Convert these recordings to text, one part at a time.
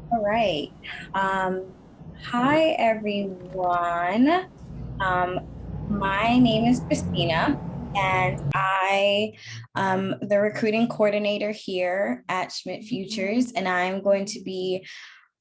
All right. Um, Hi, everyone. Um, my name is Christina, and I am the recruiting coordinator here at Schmidt Futures, and I'm going to be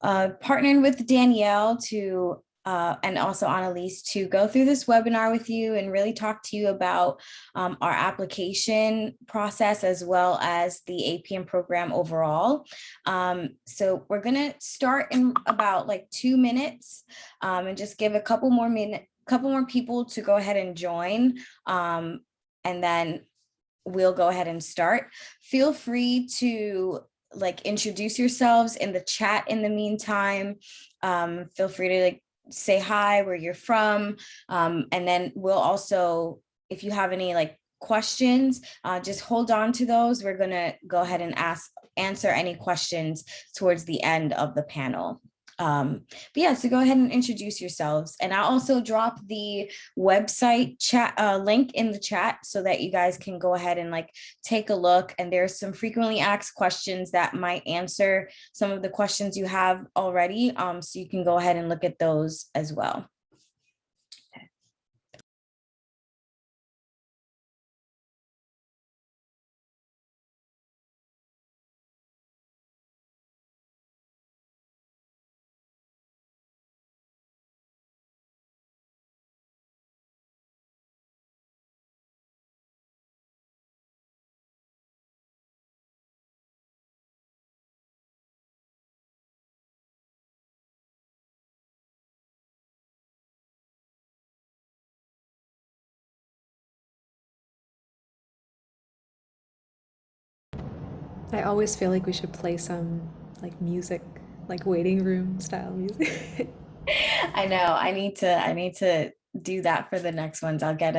partnered with Danielle to and also Annalise to go through this webinar with you and really talk to you about our application process as well as the APM program overall. So we're gonna start in about like 2 minutes and just give a couple more people to go ahead and join. And then we'll go ahead and start. Feel free to like introduce yourselves in the chat in the meantime. Feel free to like say hi, where you're from. And then we'll also, if you have any like questions, just hold on to those. We're gonna go ahead and answer any questions towards the end of the panel. But yeah, so go ahead and introduce yourselves. And I'll also drop the website chat link in the chat so that you guys can go ahead and like take a look. And there's some frequently asked questions that might answer some of the questions you have already. So you can go ahead and look at those as well. I always feel like we should play some like music, like waiting room style music. I know. I need to do that for the next ones. I'll get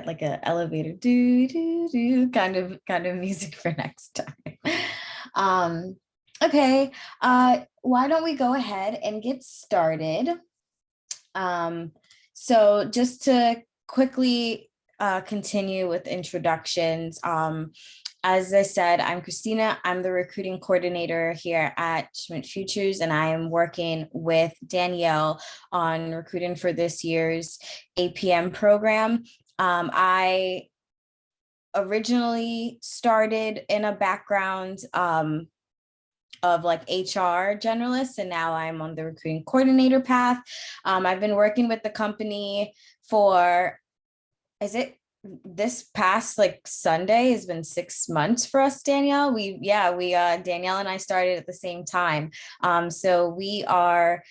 like a elevator do kind of music for next time. Um, okay. Why don't we go ahead and get started? Um, so just to quickly continue with introductions. As I said, I'm Christina. I'm the recruiting coordinator here at Schmidt Futures, and I am working with Danielle on recruiting for this year's APM program. I originally started in a background of like HR generalist, and now I'm on the recruiting coordinator path. I've been working with the company for, is it this past like Sunday has been 6 months for us, Danielle. Danielle and I started at the same time. So we are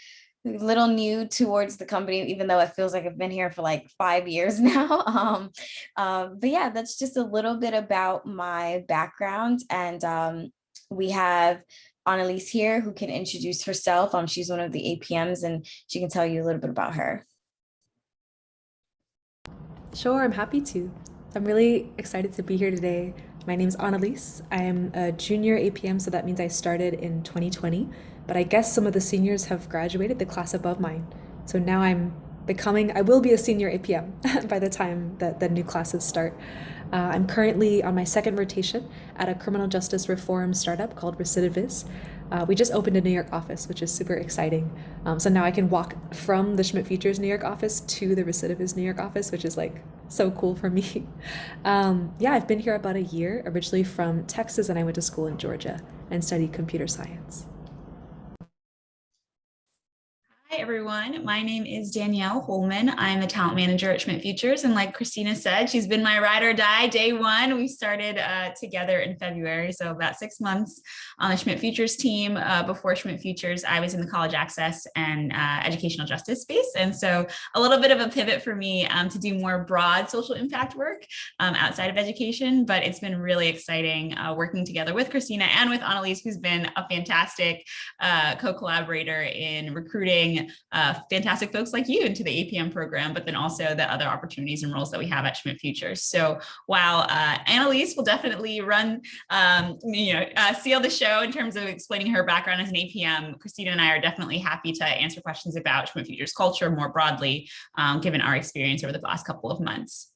a little new towards the company, even though it feels like I've been here for like 5 years now. But yeah, that's just a little bit about my background. And we have Annalise here who can introduce herself. She's one of the APMs and she can tell you a little bit about her. Sure, I'm happy to. I'm really excited to be here today. My name's Annalise. I am a junior APM, so that means I started in 2020, but I guess some of the seniors have graduated, the class above mine. So now I will be a senior APM by the time that the new classes start. I'm currently on my second rotation at a criminal justice reform startup called Recidiviz. We just opened a New York office, which is super exciting. So now I can walk from the Schmidt Futures New York office to the Recidiviz New York office, which is like so cool for me. Yeah, I've been here about a year, originally from Texas, and I went to school in Georgia and studied computer science. Hi, everyone. My name is Danielle Holman. I'm a talent manager at Schmidt Futures. And like Christina said, she's been my ride or die day one. We started together in February, so about 6 months on the Schmidt Futures team. Before Schmidt Futures, I was in the college access and educational justice space. And so a little bit of a pivot for me to do more broad social impact work outside of education. But it's been really exciting working together with Christina and with Annalise, who's been a fantastic co-collaborator in recruiting fantastic folks like you into the APM program, but then also the other opportunities and roles that we have at Schmidt Futures. So while Annalise will definitely seal the show in terms of explaining her background as an APM, Christina and I are definitely happy to answer questions about Schmidt Futures culture more broadly, given our experience over the last couple of months.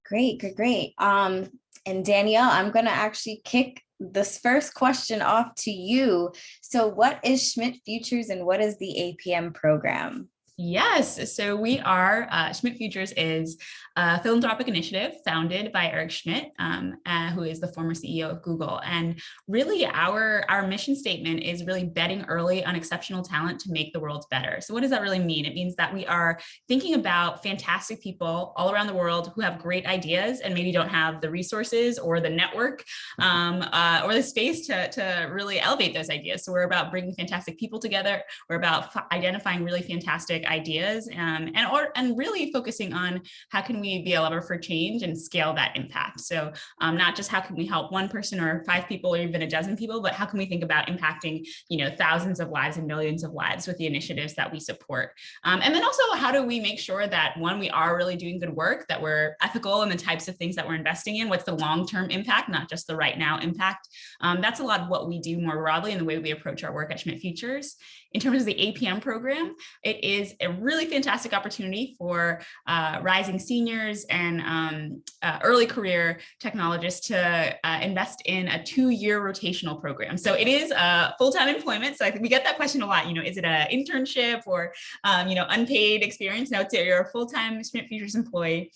Great, great, great. And Danielle, I'm going to actually kick this first question off to you. So, what is Schmidt Futures and what is the APM program? Yes, so we are, Schmidt Futures is a philanthropic initiative founded by Eric Schmidt, who is the former CEO of Google. And really our mission statement is really betting early on exceptional talent to make the world better. So what does that really mean? It means that we are thinking about fantastic people all around the world who have great ideas and maybe don't have the resources or the network or the space to really elevate those ideas. So we're about bringing fantastic people together. We're about identifying really fantastic ideas and really focusing on how can we be a lever for change and scale that impact. So not just how can we help one person or 5 people or even a dozen people, but how can we think about impacting, thousands of lives and millions of lives with the initiatives that we support. And then also, how do we make sure that one, we are really doing good work, that we're ethical in the types of things that we're investing in, what's the long-term impact, not just the right now impact. That's a lot of what we do more broadly in the way we approach our work at Schmidt Futures. In terms of the APM program, it is a really fantastic opportunity for rising seniors and early career technologists to invest in a 2-year rotational program. So it is full-time employment. So I think we get that question a lot. Is it an internship or unpaid experience? No, you're a full-time Schmidt Futures employee.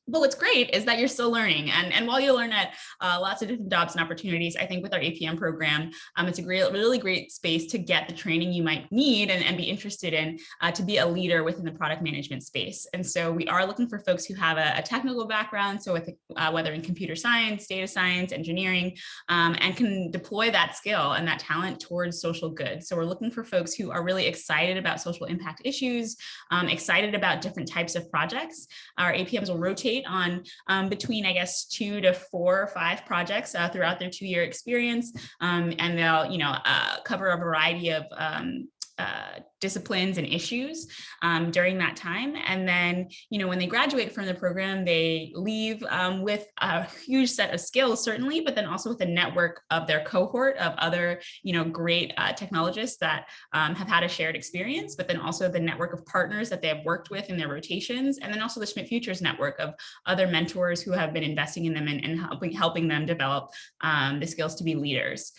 But what's great is that you're still learning. And while you learn at lots of different jobs and opportunities, I think with our APM program, it's a really great space to get the training you might need and be interested in to be a leader within the product management space. And so we are looking for folks who have a technical background, so with whether in computer science, data science, engineering, and can deploy that skill and that talent towards social good. So we're looking for folks who are really excited about social impact issues, excited about different types of projects. Our APMs will rotate on between, 2 to 4 or 5 projects throughout their 2-year experience. And they'll, cover a variety of disciplines and issues during that time. And then, when they graduate from the program, they leave with a huge set of skills, certainly, but then also with a network of their cohort of other, great technologists that have had a shared experience, but then also the network of partners that they have worked with in their rotations. And then also the Schmidt Futures network of other mentors who have been investing in them and helping them develop the skills to be leaders.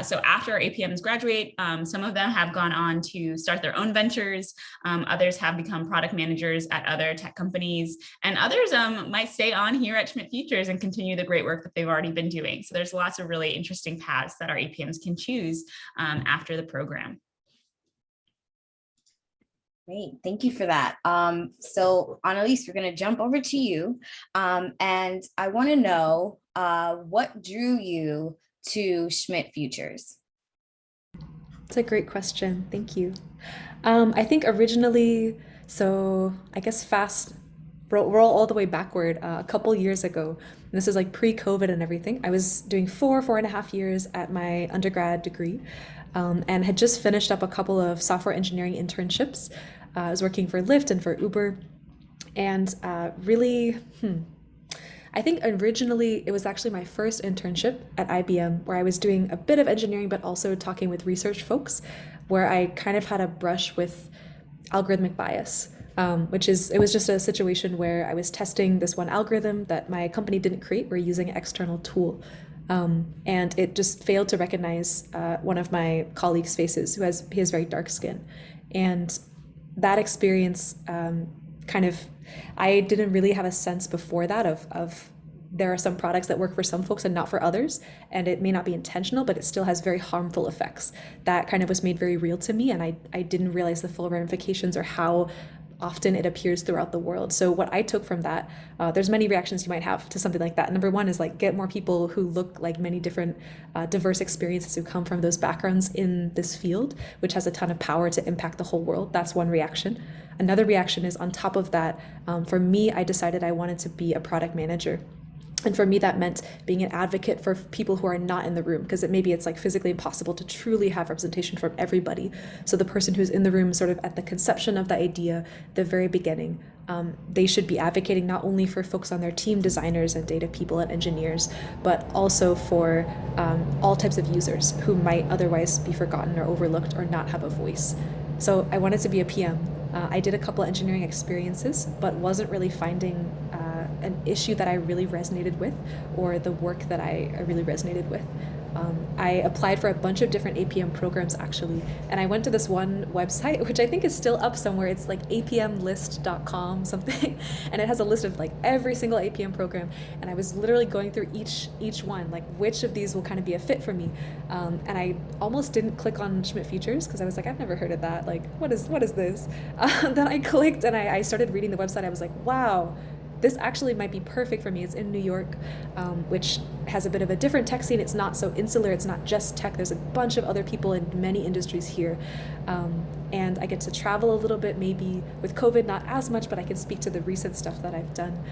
So after our APMs graduate, some of them have gone on to start their own ventures. Others have become product managers at other tech companies, and others might stay on here at Schmidt Futures and continue the great work that they've already been doing. So there's lots of really interesting paths that our APMs can choose after the program. Great, thank you for that. So Annalise, we're going to jump over to you, and I want to know what drew you to Schmidt Futures? That's a great question. Thank you. I think originally, so I guess roll all the way backward a couple years ago. And this is like pre-COVID and everything. I was doing 4.5 years at my undergrad degree and had just finished up a couple of software engineering internships. I was working for Lyft and for Uber, and I think originally it was actually my first internship at IBM, where I was doing a bit of engineering, but also talking with research folks, where I kind of had a brush with algorithmic bias, it was just a situation where I was testing this one algorithm that my company didn't create. We're using an external tool. And it just failed to recognize one of my colleagues' faces he has very dark skin. And that experience I didn't really have a sense before that of there are some products that work for some folks and not for others, and it may not be intentional, but it still has very harmful effects. That kind of was made very real to me, and I didn't realize the full ramifications or how often it appears throughout the world. So what I took from that, there's many reactions you might have to something like that. Number one is get more people who look like many different diverse experiences who come from those backgrounds in this field, which has a ton of power to impact the whole world. That's one reaction. Another reaction is on top of that, for me, I decided I wanted to be a product manager. And for me, that meant being an advocate for people who are not in the room, because it's physically impossible to truly have representation from everybody. So the person who's in the room sort of at the conception of the idea, the very beginning, they should be advocating not only for folks on their team, designers and data people and engineers, but also for all types of users who might otherwise be forgotten or overlooked or not have a voice. So I wanted to be a PM. I did a couple of engineering experiences, but wasn't really finding an issue that I really resonated with, or the work that I really resonated with. I applied for a bunch of different APM programs actually, and I went to this one website, which I think is still up somewhere. It's like apmlist.com something, and it has a list of like every single APM program. And I was literally going through each one, like which of these will kind of be a fit for me. And I almost didn't click on Schmidt Futures because I was like, I've never heard of that. Like, what is this? Then I clicked and I started reading the website. I was like, wow, this actually might be perfect for me. It's in New York, which has a bit of a different tech scene. It's not so insular. It's not just tech. There's a bunch of other people in many industries here. And I get to travel a little bit, maybe with COVID, not as much, but I can speak to the recent stuff that I've done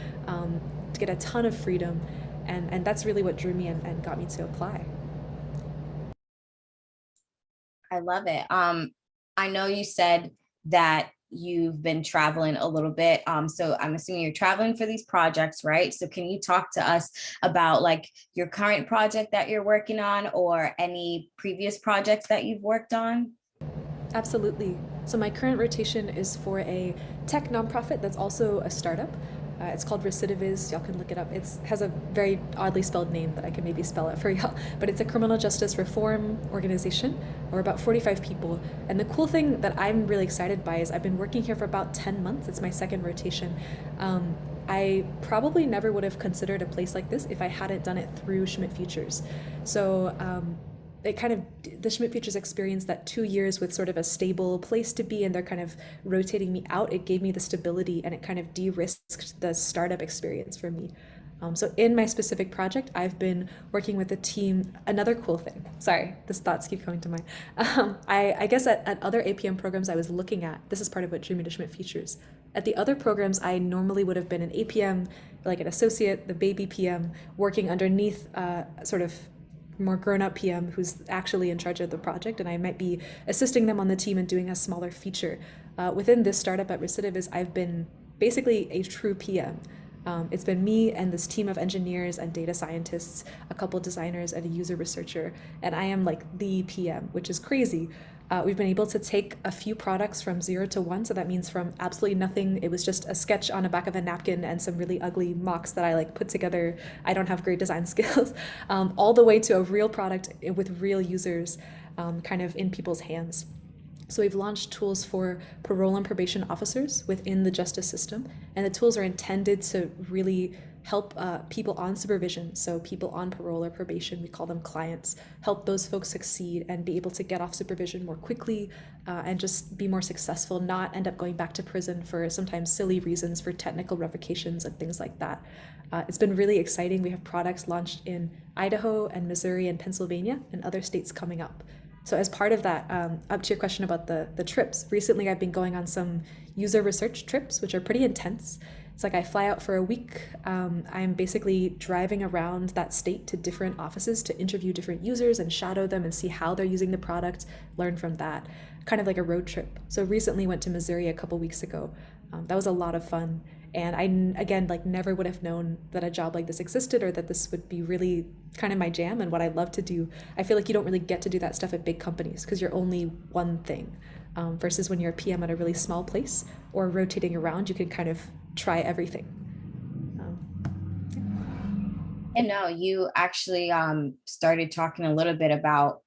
to get a ton of freedom. And that's really what drew me and got me to apply. I love it. I know you said that you've been traveling a little bit. So I'm assuming you're traveling for these projects, right? So can you talk to us about like your current project that you're working on or any previous projects that you've worked on? Absolutely. So my current rotation is for a tech nonprofit that's also a startup. It's called Recidiviz. Y'all can look it up. It has a very oddly spelled name that I can maybe spell it for y'all. But it's a criminal justice reform organization. We're about 45 people. And the cool thing that I'm really excited by is I've been working here for about 10 months. It's my second rotation. I probably never would have considered a place like this if I hadn't done it through Schmidt Futures. So it kind of, the Schmidt Futures experience, that 2 years with sort of a stable place to be, and they're kind of rotating me out, it gave me the stability and it kind of de-risked the startup experience for me. So in my specific project, I've been working with a team. Another cool thing, sorry, these thoughts keep coming to mind. I guess at other APM programs I was looking at, this is part of what drew me to Schmidt Futures. At the other programs, I normally would have been an APM, like an associate, the baby PM, working underneath sort of more grown-up PM who's actually in charge of the project, and I might be assisting them on the team and doing a smaller feature. Within this startup at Recidiviz, I've been basically a true PM. It's been me and this team of engineers and data scientists, a couple designers and a user researcher, and I am like the PM, which is crazy. We've been able to take a few products from 0 to 1, so that means from absolutely nothing, it was just a sketch on the back of a napkin and some really ugly mocks that I like put together. I don't have great design skills, all the way to a real product with real users kind of in people's hands. So we've launched tools for parole and probation officers within the justice system, and the tools are intended to really help people on supervision, so people on parole or probation, we call them clients, help those folks succeed and be able to get off supervision more quickly and just be more successful, not end up going back to prison for sometimes silly reasons, for technical revocations and things like that. It's been really exciting. We have products launched in Idaho and Missouri and Pennsylvania and other states coming up. So as part of that, up to your question about the trips, recently I've been going on some user research trips, which are pretty intense. It's like I fly out for a week. I'm basically driving around that state to different offices to interview different users and shadow them and see how they're using the product, learn from that, kind of like a road trip. So recently went to Missouri a couple weeks ago. That was a lot of fun. And I, again, like never would have known that a job like this existed or that this would be really kind of my jam and what I love to do. I feel like you don't really get to do that stuff at big companies because you're only one thing. Versus when you're a PM at a really small place or rotating around, you can kind of try everything. And no, you actually started talking a little bit about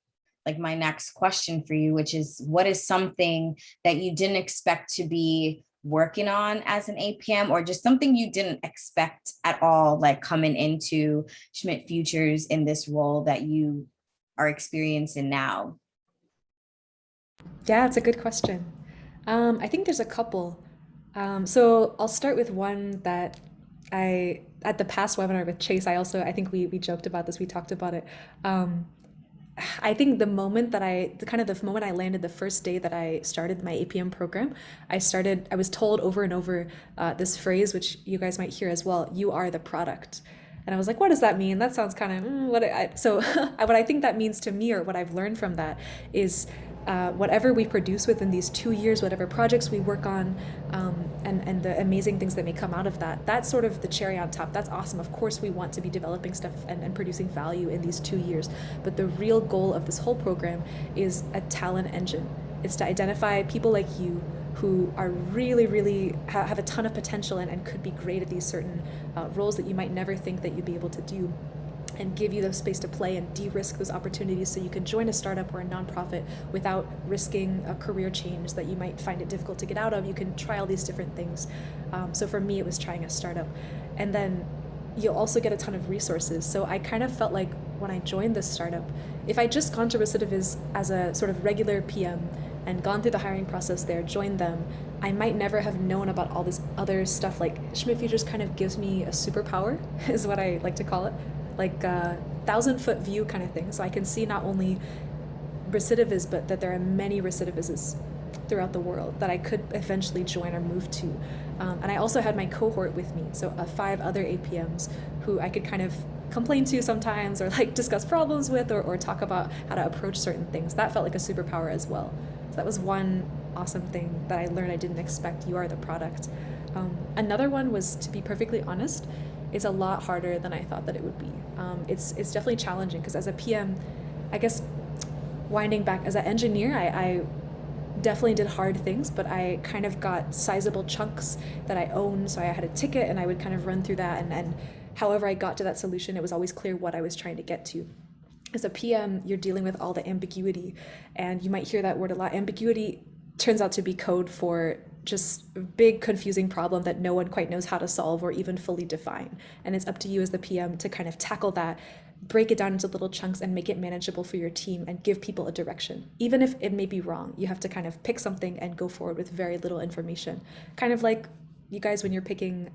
like my next question for you, which is what is something that you didn't expect to be working on as an APM, or just something you didn't expect at all, like coming into Schmidt Futures in this role that you are experiencing now? Yeah, it's a good question. I think there's a couple. So I'll start with one that at the past webinar with Chase, I think we joked about this, we talked about it. I think the moment I landed the first day that I started my APM program, I was told over and over this phrase, which you guys might hear as well, you are the product. And I was like, what does that mean? That sounds kind of, so what I think that means to me, or what I've learned from that is whatever we produce within these 2 years, whatever projects we work on, and the amazing things that may come out of that, that's sort of the cherry on top. That's awesome. Of course, we want to be developing stuff and producing value in these 2 years. But the real goal of this whole program is a talent engine. It's to identify people like you who are really, really have a ton of potential and could be great at these certain roles that you might never think that you'd be able to do, and give you the space to play and de-risk those opportunities so you can join a startup or a nonprofit without risking a career change that you might find it difficult to get out of. You can try all these different things. So for me, it was trying a startup. And then you'll also get a ton of resources. So I kind of felt like when I joined this startup, if I'd just gone to Recidiviz as a sort of regular PM and gone through the hiring process there, joined them, I might never have known about all this other stuff. Like Schmidt Futures kind of gives me a superpower, is what I like to call it, like a 1,000-foot view kind of thing. So I can see not only Recidiviz, but that there are many Recidivizes throughout the world that I could eventually join or move to. And I also had my cohort with me, so 5 other APMs who I could kind of complain to sometimes, or like discuss problems with, or talk about how to approach certain things. That felt like a superpower as well. So that was one awesome thing that I learned I didn't expect. You are the product. Another one was, to be perfectly honest, it's a lot harder than I thought that it would be. It's definitely challenging because as a PM, I guess winding back as an engineer, I definitely did hard things, but I kind of got sizable chunks that I owned. So I had a ticket and I would kind of run through that. And however I got to that solution, it was always clear what I was trying to get to. As a PM, you're dealing with all the ambiguity, and you might hear that word a lot. Ambiguity turns out to be code for just a big confusing problem that no one quite knows how to solve or even fully define. And it's up to you as the PM to kind of tackle that, break it down into little chunks and make it manageable for your team and give people a direction. Even if it may be wrong, you have to kind of pick something and go forward with very little information. Kind of like you guys when you're picking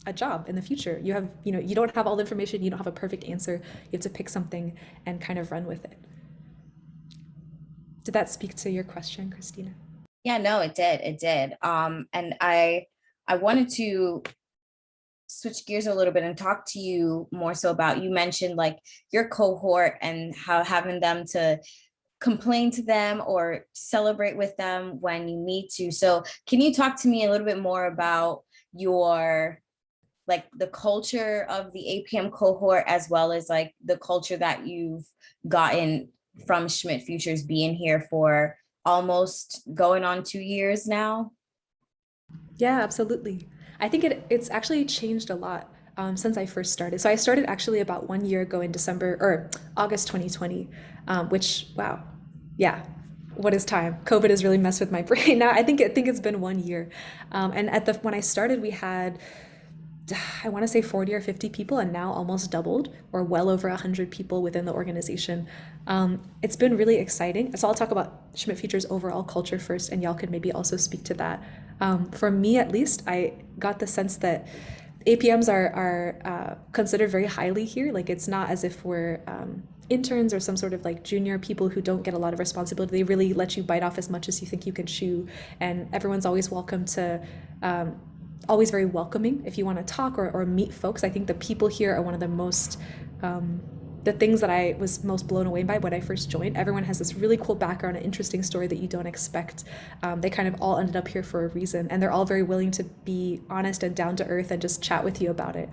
a job in the future. You don't have all the information, you don't have a perfect answer. You have to pick something and kind of run with it. Did that speak to your question, Christina? Yeah, no, it did. It did. And I wanted to switch gears a little bit and talk to you more so about, you mentioned like your cohort and how having them to complain to them or celebrate with them when you need to. So can you talk to me a little bit more about your, like the culture of the APM cohort, as well as like the culture that you've gotten from Schmidt Futures being here for almost going on 2 years now? Yeah, absolutely. I think it's actually changed a lot since I first started. So I started actually about 1 year ago in December or August 2020, which, wow, yeah, what is time? COVID has really messed with my brain now. I think it's been 1 year. And when I started, we had, I want to say 40 or 50 people, and now almost doubled, or well over 100 people within the organization. It's been really exciting. So I'll talk about Schmidt Futures' overall culture first, and y'all could maybe also speak to that. For me, at least, I got the sense that APMs are considered very highly here. Like, it's not as if we're interns or some sort of like junior people who don't get a lot of responsibility. They really let you bite off as much as you think you can chew, and everyone's always welcome to always very welcoming if you want to talk or meet folks. I think the people here are one of the most the things that I was most blown away by when I first joined. Everyone has this really cool background, an interesting story that you don't expect. They kind of all ended up here for a reason, and they're all very willing to be honest and down to earth and just chat with you about it.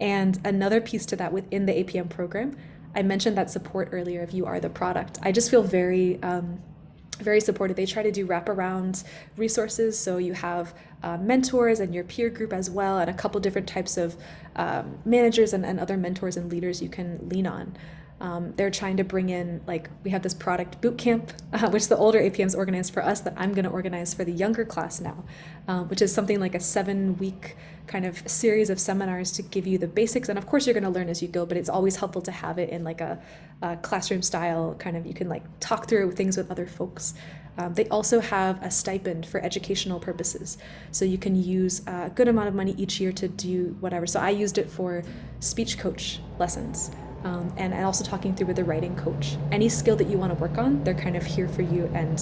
And another piece to that within the APM program, I mentioned that support earlier of you are the product. I just feel very very supported. They try to do wraparound resources. So you have mentors and your peer group as well, and a couple different types of managers and other mentors and leaders you can lean on. They're trying to bring in, like, we have this product boot camp, which the older APMs organize for us, that I'm going to organize for the younger class now, which is something like a 7-week kind of series of seminars to give you the basics. And of course, you're going to learn as you go, but it's always helpful to have it in like a classroom style kind of, you can like talk through things with other folks. They also have a stipend for educational purposes. So you can use a good amount of money each year to do whatever. So I used it for speech coach lessons. And also talking through with a writing coach. Any skill that you want to work on, they're kind of here for you and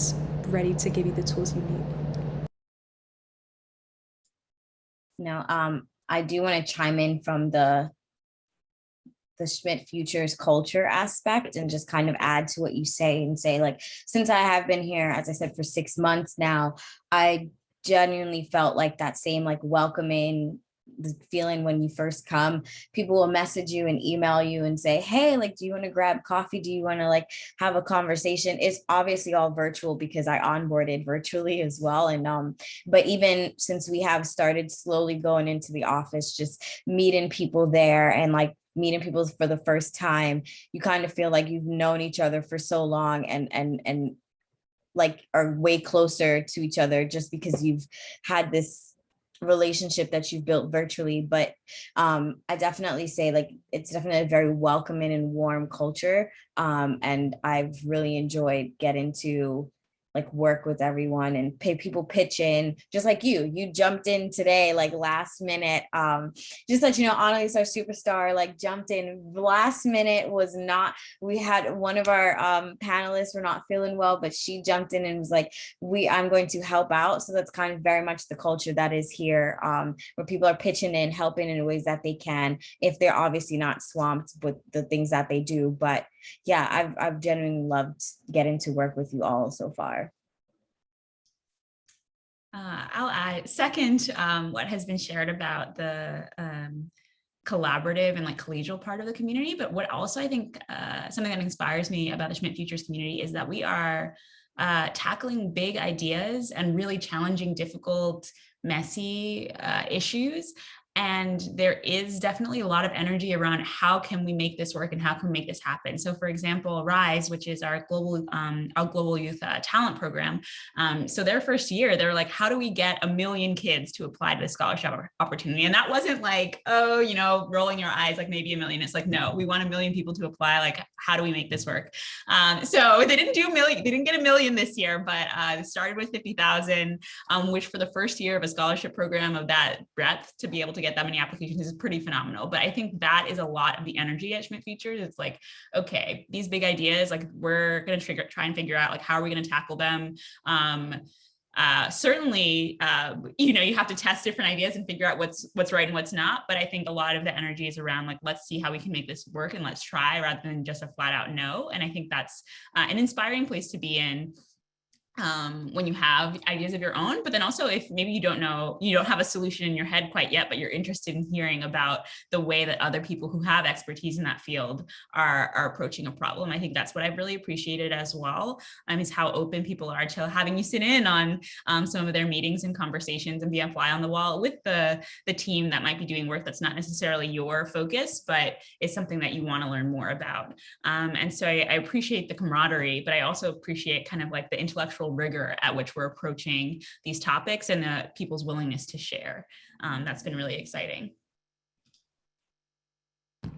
ready to give you the tools you need. Now, I do want to chime in from the Schmidt Futures culture aspect and just kind of add to what you say and say, like, since I have been here, as I said, for 6 months now, I genuinely felt like that same like welcoming the feeling when you first come. People will message you and email you and say, hey, like, do you want to grab coffee? Do you want to like have a conversation? It's obviously all virtual because I onboarded virtually as well. And but even since we have started slowly going into the office, just meeting people there and like meeting people for the first time, you kind of feel like you've known each other for so long and like are way closer to each other just because you've had this relationship that you've built virtually. But I definitely say like it's definitely a very welcoming and warm culture, and I've really enjoyed getting to like work with everyone and pay people pitch in, just like you jumped in today like last minute. Just let you know, Annalise, our superstar, like jumped in last minute. Was not, we had one of our panelists were not feeling well, but she jumped in and was like, I'm going to help out. So that's kind of very much the culture that is here, where people are pitching in, helping in ways that they can, if they're obviously not swamped with the things that they do. But yeah, I've genuinely loved getting to work with you all so far. I'll add second what has been shared about the collaborative and like collegial part of the community. But what also I think something that inspires me about the Schmidt Futures community is that we are tackling big ideas and really challenging, difficult, messy issues. And there is definitely a lot of energy around how can we make this work and how can we make this happen. So for example, RISE, which is our global youth talent program. So their first year, they're like, how do we get 1 million kids to apply to the scholarship opportunity? And that wasn't like, oh, you know, rolling your eyes, like maybe 1 million. It's like, no, we want 1 million people to apply. Like, how do we make this work? So they didn't do 1 million. They didn't get 1 million this year, but it started with 50,000, which for the first year of a scholarship program of that breadth to be able to get that many applications is pretty phenomenal. But I think that is a lot of the energy at Schmidt Futures. It's like, okay, these big ideas, like we're going to try and figure out like, how are we going to tackle them? Certainly, you know, you have to test different ideas and figure out what's right and what's not. But I think a lot of the energy is around like, let's see how we can make this work and let's try rather than just a flat out no. And I think that's an inspiring place to be in. When you have ideas of your own, but then also if maybe you don't have a solution in your head quite yet, but you're interested in hearing about the way that other people who have expertise in that field are approaching a problem. I think that's what I've really appreciated as well, is how open people are to having you sit in on some of their meetings and conversations and be a fly on the wall with the team that might be doing work that's not necessarily your focus, but is something that you want to learn more about. And so I appreciate the camaraderie, but I also appreciate kind of like the intellectual rigor at which we're approaching these topics and people's willingness to share. That's been really exciting.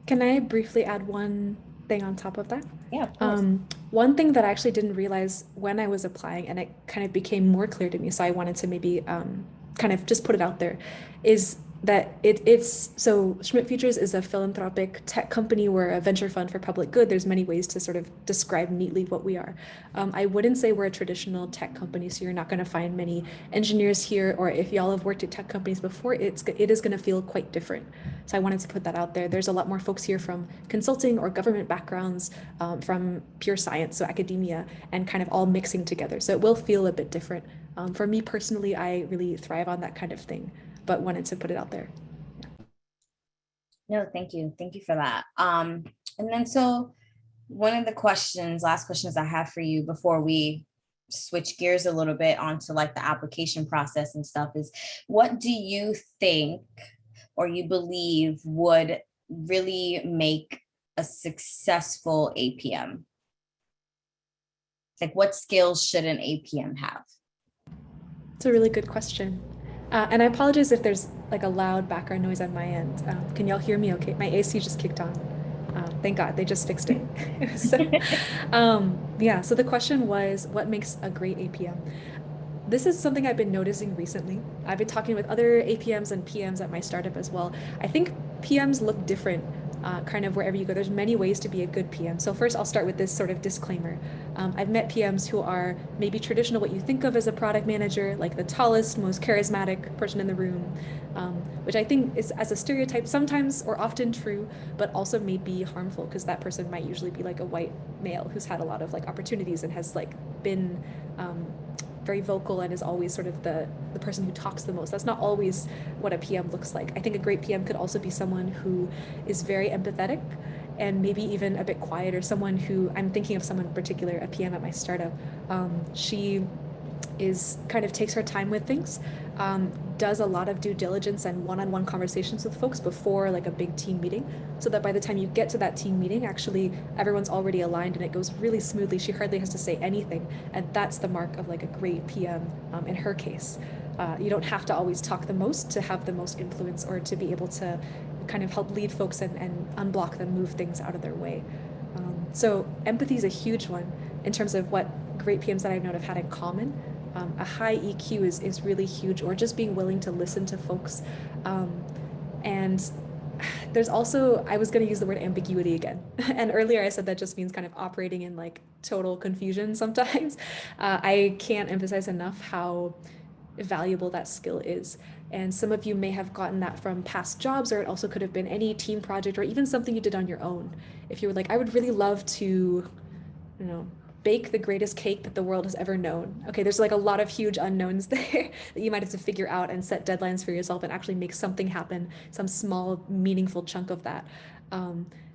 Can I briefly add one thing on top of that? Yeah, of course. One thing that I actually didn't realize when I was applying, and it kind of became more clear to me, so I wanted to maybe kind of just put it out there, is that it's so Schmidt Futures is a philanthropic tech company. We're a venture fund for public good. There's many ways to sort of describe neatly what we are. I wouldn't say we're a traditional tech company, so you're not going to find many engineers here, or if y'all have worked at tech companies before, it is going to feel quite different. So I wanted to put that out there. There's a lot more folks here from consulting or government backgrounds, from pure science, so academia, and kind of all mixing together. So it will feel a bit different. For me personally, I really thrive on that kind of thing, but wanted to put it out there. No, thank you. Thank you for that. And then so one of the last questions I have for you before we switch gears a little bit onto like the application process and stuff is, what do you think or you believe would really make a successful APM? Like, what skills should an APM have? It's a really good question. And I apologize if there's like a loud background noise on my end. Can y'all hear me okay? My AC just kicked on. Thank God, they just fixed it. So, yeah, so the question was, what makes a great APM? This is something I've been noticing recently. I've been talking with other APMs and PMs at my startup as well. I think PMs look different kind of wherever you go. There's many ways to be a good PM. So first I'll start with this sort of disclaimer. I've met PMs who are maybe traditional, what you think of as a product manager, like the tallest, most charismatic person in the room, which I think is, as a stereotype, sometimes or often true, but also may be harmful because that person might usually be like a white male who's had a lot of like opportunities and has like been very vocal and is always sort of the person who talks the most. That's not always what a PM looks like. I think a great PM could also be someone who is very empathetic and maybe even a bit quiet, or someone who, I'm thinking of someone in particular, a PM at my startup. She is kind of takes her time with things, does a lot of due diligence and one-on-one conversations with folks before like a big team meeting, so that by the time you get to that team meeting, actually everyone's already aligned and it goes really smoothly. She hardly has to say anything, and that's the mark of like a great PM in her case. You don't have to always talk the most to have the most influence or to be able to kind of help lead folks and unblock them, move things out of their way. So empathy is a huge one in terms of what great PMs that I've known have had in common. A high EQ is really huge, or just being willing to listen to folks. And there's also, I was going to use the word ambiguity again. And earlier I said that just means kind of operating in like total confusion sometimes. I can't emphasize enough how valuable that skill is. And some of you may have gotten that from past jobs, or it also could have been any team project or even something you did on your own. If you were like, I would really love to, bake the greatest cake that the world has ever known. Okay, there's like a lot of huge unknowns there that you might have to figure out and set deadlines for yourself and actually make something happen, some small, meaningful chunk of that.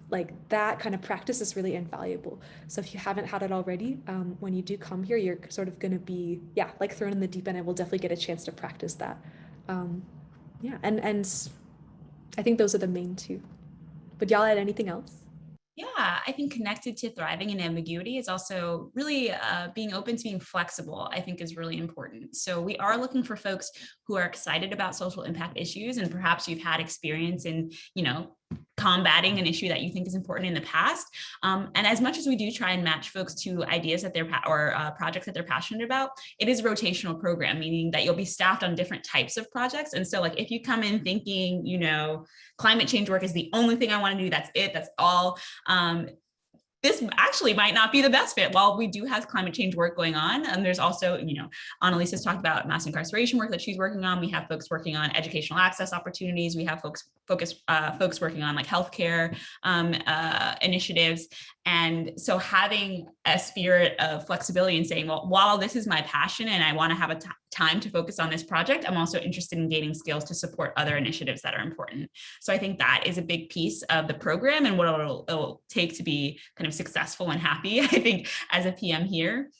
Like that kind of practice is really invaluable. So if you haven't had it already, when you do come here, you're sort of going to be, like thrown in the deep end, and we'll definitely get a chance to practice that. And I think those are the main two. Would y'all add anything else? Yeah, I think connected to thriving in ambiguity is also really being open to being flexible, I think is really important. So we are looking for folks who are excited about social impact issues, and perhaps you've had experience in, combating an issue that you think is important in the past. And as much as we do try and match folks to ideas that or projects that they're passionate about, it is a rotational program, meaning that you'll be staffed on different types of projects. And so like, if you come in thinking, climate change work is the only thing I want to do, that's it, that's all. This actually might not be the best fit. While we do have climate change work going on, and there's also, Annalise has talked about mass incarceration work that she's working on. We have folks working on educational access opportunities. We have folks working on like healthcare initiatives. And so having a spirit of flexibility and saying, well, while this is my passion and I want to have a time to focus on this project, I'm also interested in gaining skills to support other initiatives that are important. So I think that is a big piece of the program and what it'll take to be kind of successful and happy, I think, as a PM here.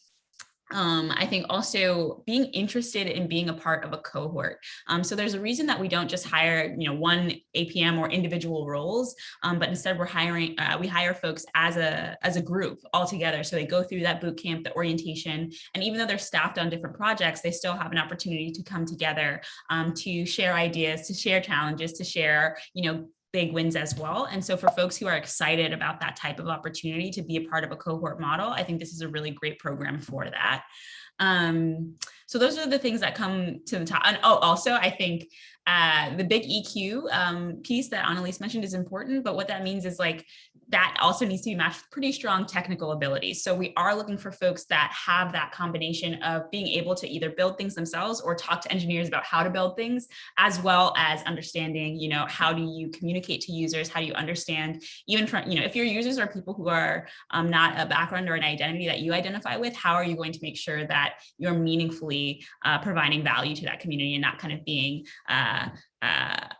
I think also being interested in being a part of a cohort. So there's a reason that we don't just hire, one APM or individual roles, but instead we hire folks as a group all together. So they go through that boot camp, the orientation, and even though they're staffed on different projects, they still have an opportunity to come together to share ideas, to share challenges, to share, big wins as well. And so for folks who are excited about that type of opportunity to be a part of a cohort model, I think this is a really great program for that. So those are the things that come to the top. And also I think the big EQ piece that Annalise mentioned is important, but what that means is like, that also needs to be matched with pretty strong technical abilities. So we are looking for folks that have that combination of being able to either build things themselves or talk to engineers about how to build things, as well as understanding, how do you communicate to users? How do you understand, even from, if your users are people who are not a background or an identity that you identify with, how are you going to make sure that you're meaningfully providing value to that community and not kind of being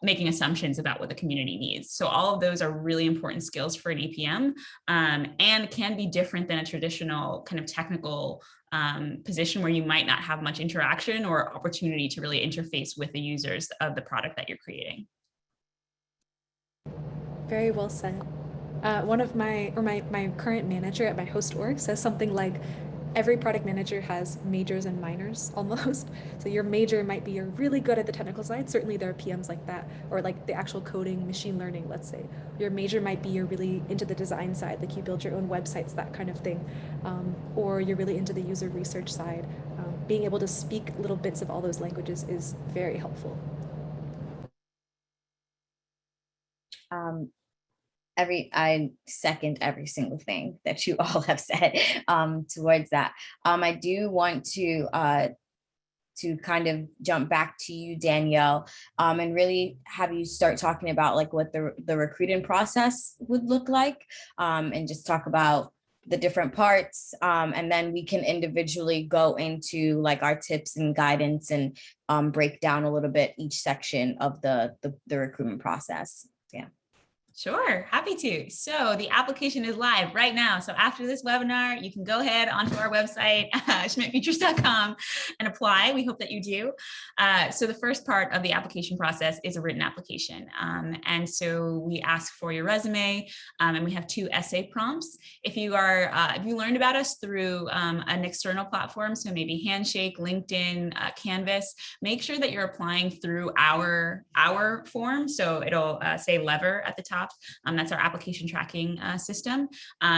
making assumptions about what the community needs. So all of those are really important skills for an APM, and can be different than a traditional kind of technical position where you might not have much interaction or opportunity to really interface with the users of the product that you're creating. Very well said. One of my current manager at my host org says something like, every product manager has majors and minors almost. So your major might be you're really good at the technical side. Certainly there are PMs like that, or like the actual coding, machine learning, let's say. Your major might be you're really into the design side, like you build your own websites, that kind of thing. Or you're really into the user research side. Being able to speak little bits of all those languages is very helpful. I second every single thing that you all have said towards that. I do want to kind of jump back to you, Danielle, and really have you start talking about like what the recruiting process would look like, and just talk about the different parts, and then we can individually go into like our tips and guidance and break down a little bit each section of the recruitment process. Yeah. Sure, happy to. So the application is live right now. So after this webinar, you can go ahead onto our website, schmidtfeatures.com, and apply. We hope that you do. So the first part of the application process is a written application. And so we ask for your resume, and we have 2 essay prompts. If you learned about us through an external platform, so maybe Handshake, LinkedIn, Canvas, make sure that you're applying through our form. So it'll say Lever at the top. That's our application tracking system.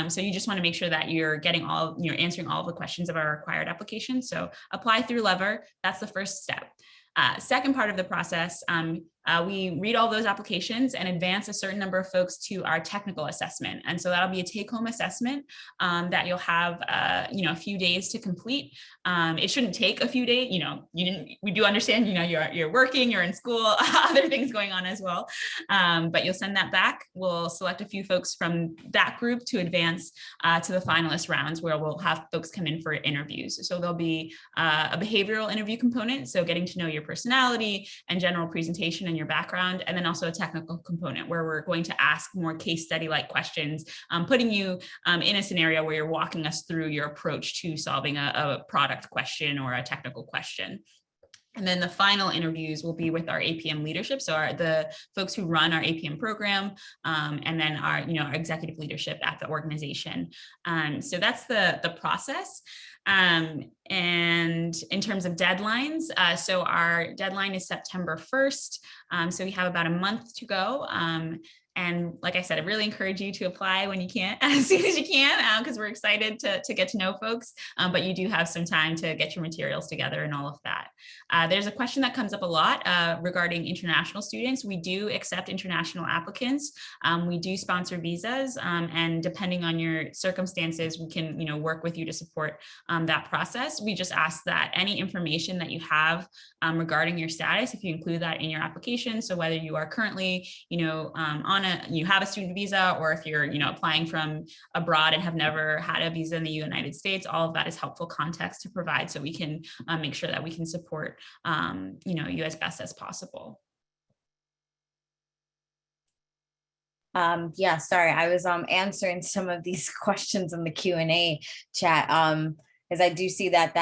So you just want to make sure that you're answering all of the questions of our required application. So apply through Lever. That's the first step. Second part of the process, we read all those applications and advance a certain number of folks to our technical assessment. And so that'll be a take-home assessment that you'll have, a few days to complete. It shouldn't take a few days. We do understand, you're working, you're in school, other things going on as well. But you'll send that back. We'll select a few folks from that group to advance to the finalist rounds, where we'll have folks come in for interviews. So there'll be a behavioral interview component, so getting to know your personality and general presentation and your background, and then also a technical component where we're going to ask more case study like questions, putting you in a scenario where you're walking us through your approach to solving a product question or a technical question. And then the final interviews will be with our APM leadership. So the folks who run our APM program, and then our executive leadership at the organization. So that's the process. And in terms of deadlines, so our deadline is September 1st. So we have about a month to go. And like I said, I really encourage you to apply when you can, as soon as you can, because we're excited to get to know folks. But you do have some time to get your materials together and all of that. There's a question that comes up a lot regarding international students. We do accept international applicants. We do sponsor visas, and depending on your circumstances, we can work with you to support that process. We just ask that any information that you have regarding your status, if you include that in your application, so whether you are currently you have a student visa, or if you're applying from abroad and have never had a visa in the United States, all of that is helpful context to provide, so we can make sure that we can support you as best as possible. Yeah, sorry, I was answering some of these questions in the Q&A chat, because I do see that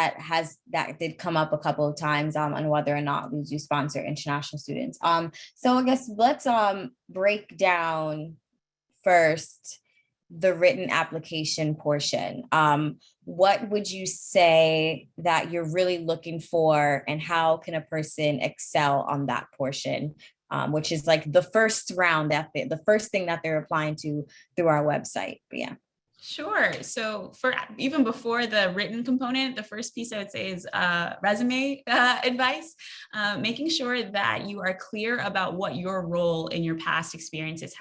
did come up a couple of times on whether or not we do sponsor international students. So I guess let's break down first the written application portion. What would you say that you're really looking for, and how can a person excel on that portion, which is like the first round, the first thing that they're applying to through our website? But yeah. Sure. So for even before the written component, the first piece I would say is resume advice, making sure that you are clear about what your role in your past experiences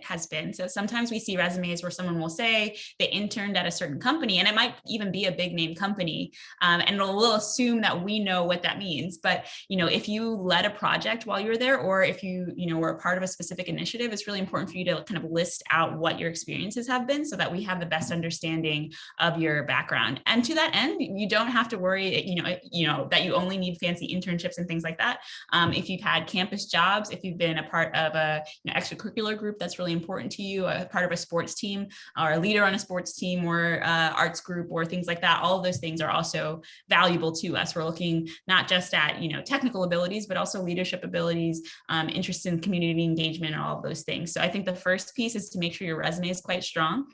has been. So sometimes we see resumes where someone will say they interned at a certain company, and it might even be a big name company, and we'll assume that we know what that means. But if you led a project while you were there, or if you were a part of a specific initiative, it's really important for you to kind of list out what your experiences have been, so that we have the best understanding of your background. And to that end, you don't have to worry, that you only need fancy internships and things like that. If you've had campus jobs, if you've been a part of a extracurricular group that's really important to you, a part of a sports team, or a leader on a sports team, or arts group, or things like that, all of those things are also valuable to us. We're looking not just at technical abilities, but also leadership abilities, interest in community engagement, and all of those things. So I think the first piece is to make sure your resume is quite strong.